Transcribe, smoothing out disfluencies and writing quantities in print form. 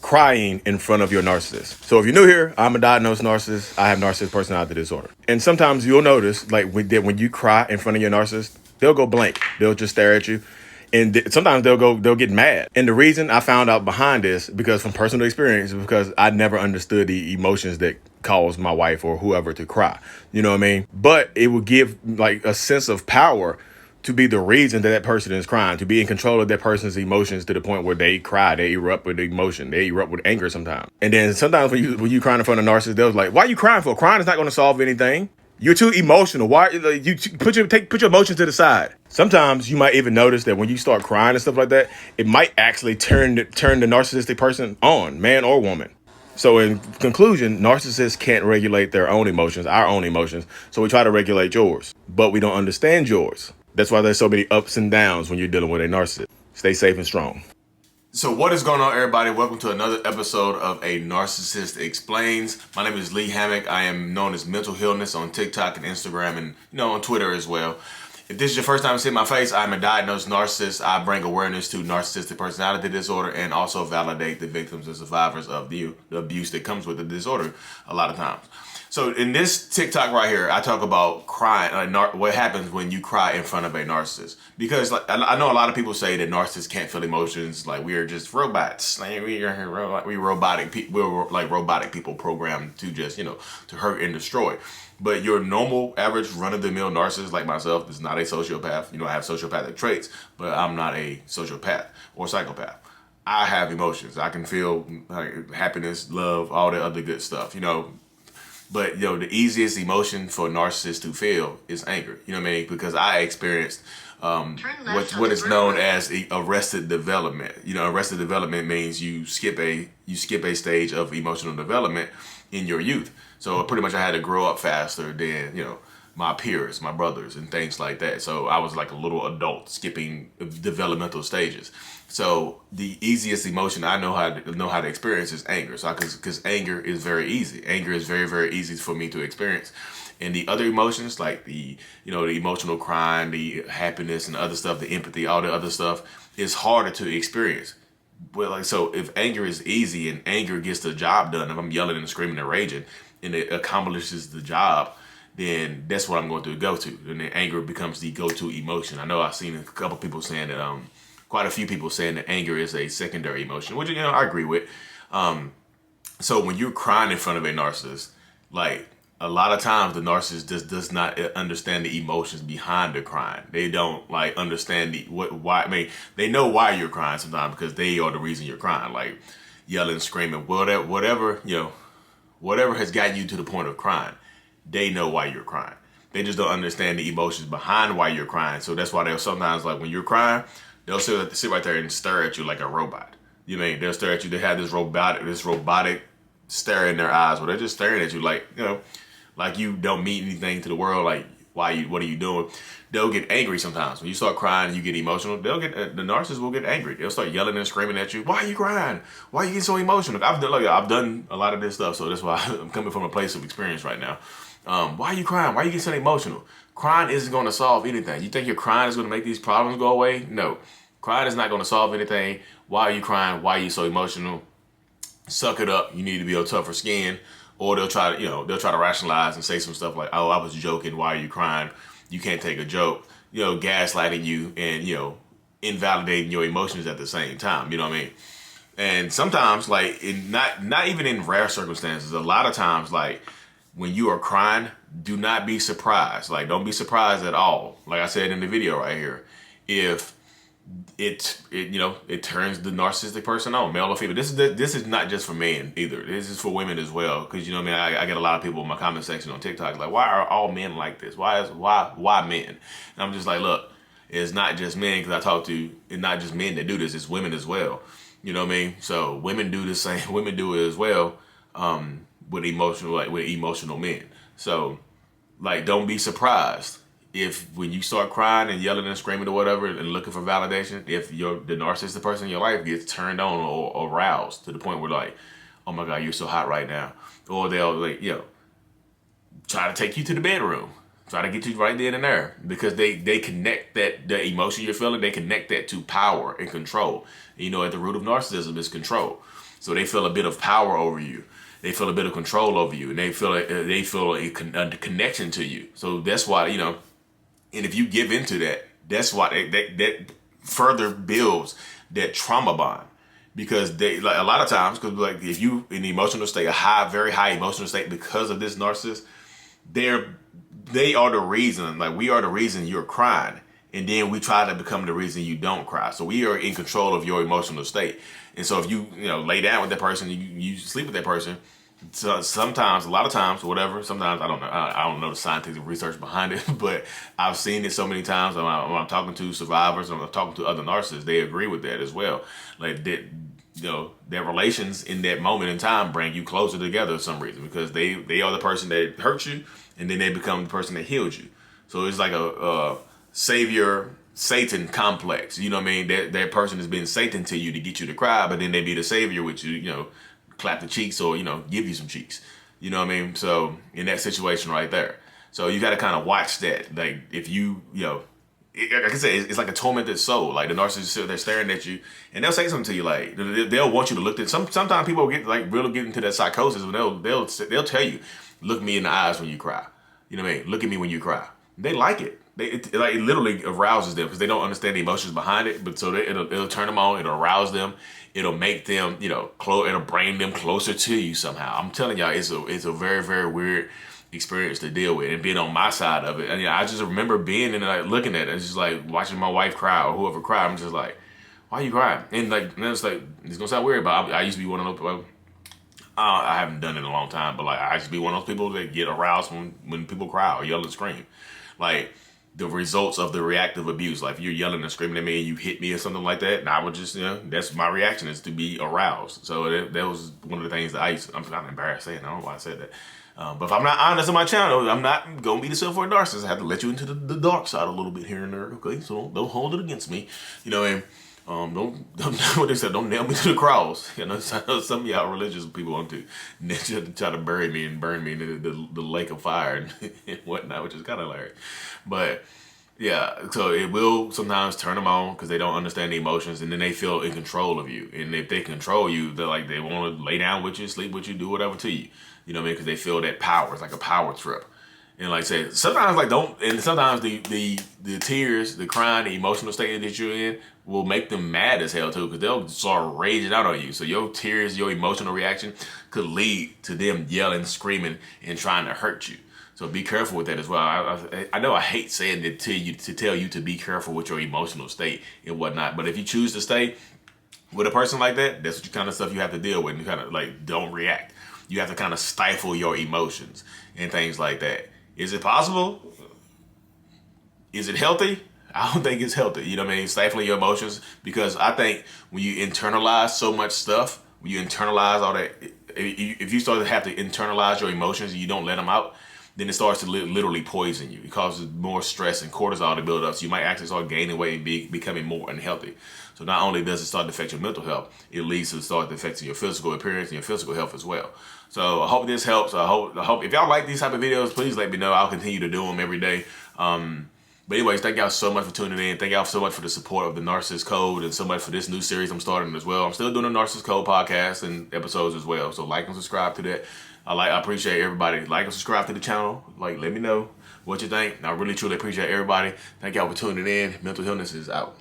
crying in front of your narcissist. So if you're new here, I'm a diagnosed narcissist. I have narcissist personality disorder. And sometimes you'll notice, like when you cry in front of your narcissist, they'll go blank. They'll just stare at you. And sometimes they'll get mad. And the reason I found out behind this, because from personal experience, is because I never understood the emotions that cause my wife or whoever to cry. You know what I mean? But it would give like a sense of power to be the reason that person is crying, to be in control of that person's emotions to the point where they cry, they erupt with emotion, they erupt with anger sometimes. And then sometimes when you crying in front of a narcissist, they're like, why are you crying for? Crying is not going to solve anything. You're too emotional. Why you put your emotions to the side? Sometimes you might even notice that when you start crying and stuff like that, it might actually turn the narcissistic person on, man or woman. So in conclusion, narcissists can't regulate their own emotions, our own emotions. So we try to regulate yours, but we don't understand yours. That's why there's so many ups and downs when you're dealing with a narcissist. Stay safe and strong. So what is going on, everybody? Welcome to another episode of A Narcissist Explains. My name is Lee Hammock. I am known as Mental Healness on TikTok and Instagram and on Twitter as well. If this is your first time seeing my face, I'm a diagnosed narcissist. I bring awareness to narcissistic personality disorder and also validate the victims and survivors of the abuse that comes with the disorder a lot of times. So in this TikTok right here, I talk about crying, what happens when you cry in front of a narcissist. Because I know a lot of people say that narcissists can't feel emotions, like we are just robots. Like we're robotic people programmed to just, to hurt and destroy. But your normal, average, run-of-the-mill narcissist like myself is not a sociopath. I have sociopathic traits, but I'm not a sociopath or psychopath. I have emotions. I can feel like happiness, love, all that other good stuff, But, the easiest emotion for a narcissist to feel is anger. You know what I mean? Because I experienced what is known as arrested development. Arrested development means you skip a stage of emotional development in your youth. So pretty much I had to grow up faster than, my peers, my brothers, and things like that. So I was like a little adult skipping developmental stages. So the easiest emotion I know how to experience is anger. So because anger is very easy. Anger is very, very easy for me to experience. And the other emotions like the emotional crying, the happiness and other stuff, the empathy, all the other stuff is harder to experience. Well, so if anger is easy and anger gets the job done, if I'm yelling and screaming and raging and it accomplishes the job, then that's what I'm going to go to. And then anger becomes the go-to emotion. I know I've seen a couple people saying that, quite a few people saying that anger is a secondary emotion, which, I agree with. So when you're crying in front of a narcissist, like a lot of times the narcissist does not understand the emotions behind the crying. They don't understand why. I mean, they know why you're crying sometimes because they are the reason you're crying, like yelling, screaming, whatever has gotten you to the point of crying. They know why you're crying. They just don't understand the emotions behind why you're crying. So that's why they'll sometimes, like when you're crying, they'll sit right there and stare at you like a robot. They'll stare at you. They have this robotic stare in their eyes where they're just staring at you like, like you don't mean anything to the world. Like, what are you doing? They'll get angry sometimes. When you start crying, you get emotional. The narcissist will get angry. They'll start yelling and screaming at you. Why are you crying? Why are you getting so emotional? I've done a lot of this stuff. So that's why I'm coming from a place of experience right now. Why are you crying? Why are you getting so emotional? Crying isn't going to solve anything. You think your crying is going to make these problems go away? No. Crying is not going to solve anything. Why are you crying? Why are you so emotional? Suck it up. You need to be on tougher skin. Or they'll try to rationalize and say some stuff like, oh, I was joking. Why are you crying? You can't take a joke. Gaslighting you and, invalidating your emotions at the same time. You know what I mean? And sometimes, not even in rare circumstances, a lot of times, when you are crying, do not be surprised. Don't be surprised at all. Like I said in the video right here, if it turns the narcissistic person on, male or female. This is not just for men either. This is for women as well. Because I get a lot of people in my comment section on TikTok like, why are all men like this? Why men? And I'm just like, look, it's not just men, because I talk to it's not just men that do this. It's women as well. You know what I mean? So women do the same. Women do it as well. With emotional men. So don't be surprised if when you start crying and yelling and screaming or whatever and looking for validation, if the narcissistic person in your life gets turned on or aroused to the point where oh my God, you're so hot right now. Or they'll try to take you to the bedroom, try to get you right then and there, because they connect the emotion you're feeling, they connect that to power and control. At the root of narcissism is control. So they feel a bit of power over you. They feel a bit of control over you, and they feel a connection to you. So that's why, you know, and if you give into that, that's why that further builds that trauma bond. Because they, like, a lot of times, because like if you in the emotional state, a very high emotional state, because of this narcissist, they are the reason, like we are the reason you're crying. And then we try to become the reason you don't cry. So we are in control of your emotional state. And so if you lay down with that person, you sleep with that person, so sometimes, a lot of times, whatever, sometimes, I don't know the scientific research behind it, but I've seen it so many times when I'm talking to survivors, when I'm talking to other narcissists, they agree with that as well. Like that, their relations in that moment in time bring you closer together for some reason, because they are the person that hurt you, and then they become the person that healed you. So it's like a savior Satan complex. You know what I mean? That person has been Satan to you to get you to cry, but then they be the savior, which clap the cheeks or give you some cheeks. You know what I mean? So in that situation right there, so you got to kind of watch that. Like if like I said, it's like a tormented soul. Like the narcissist, they're staring at you, and they'll say something to you. Like they'll want you to look at. Sometimes people get really get into that psychosis, and they'll tell you, look me in the eyes when you cry. You know what I mean? Look at me when you cry. They like it. It literally arouses them because they don't understand the emotions behind it. But so it'll turn them on. It'll arouse them. It'll make them, it'll bring them closer to you somehow. I'm telling y'all, it's a very, very weird experience to deal with, and being on my side of it. And I just remember being in it, looking at it, it's just like watching my wife cry or whoever cry. I'm just like, why are you crying? And it's gonna sound weird, but I used to be one of those. I haven't done it in a long time, but I used to be one of those people that get aroused when people cry or yell and scream, like the results of the reactive abuse. Like if you're yelling and screaming at me and you hit me or something like that, and I would just, that's my reaction, is to be aroused. So that was one of the things that I'm not embarrassed saying. I don't know why I said that. But if I'm not honest on my channel, I'm not going to be the self for a narcissist. I have to let you into the dark side a little bit here and there. Okay, so don't hold it against me. And don't what they said, don't nail me to the cross. I know some of y'all religious people want to try to bury me and burn me in the lake of fire and whatnot, which is kind of hilarious. But yeah, so it will sometimes turn them on because they don't understand the emotions, and then they feel in control of you. And if they control you, they want to lay down with you, sleep with you, do whatever to you. You know what I mean? Because they feel that power. It's like a power trip. And like I said, sometimes sometimes the tears, the crying, the emotional state that you're in will make them mad as hell too, because they'll start raging out on you. So your tears, your emotional reaction could lead to them yelling, screaming, and trying to hurt you. So be careful with that as well. I know I hate saying it to tell you to be careful with your emotional state and whatnot, but if you choose to stay with a person like that, that's the kind of stuff you have to deal with. And you kind of don't react. You have to kind of stifle your emotions and things like that. Is it possible? Is it healthy? I don't think it's healthy. You know what I mean? Stifling your emotions, because I think when you internalize so much stuff, when you internalize all that, if you start to have to internalize your emotions and you don't let them out, then it starts to literally poison you. It causes more stress and cortisol to build up. So you might actually start gaining weight and becoming more unhealthy. So not only does it start to affect your mental health, it leads to start affecting your physical appearance and your physical health as well. So I hope this helps. I hope if y'all like these type of videos, please let me know. I'll continue to do them every day. But anyways, thank y'all so much for tuning in. Thank y'all so much for the support of the Narcissist Code, and so much for this new series I'm starting as well. I'm still doing the Narcissist Code podcast and episodes as well. So like and subscribe to that. I appreciate everybody. Like and subscribe to the channel. Let me know what you think. I really truly appreciate everybody. Thank y'all for tuning in. Mental Illness is out.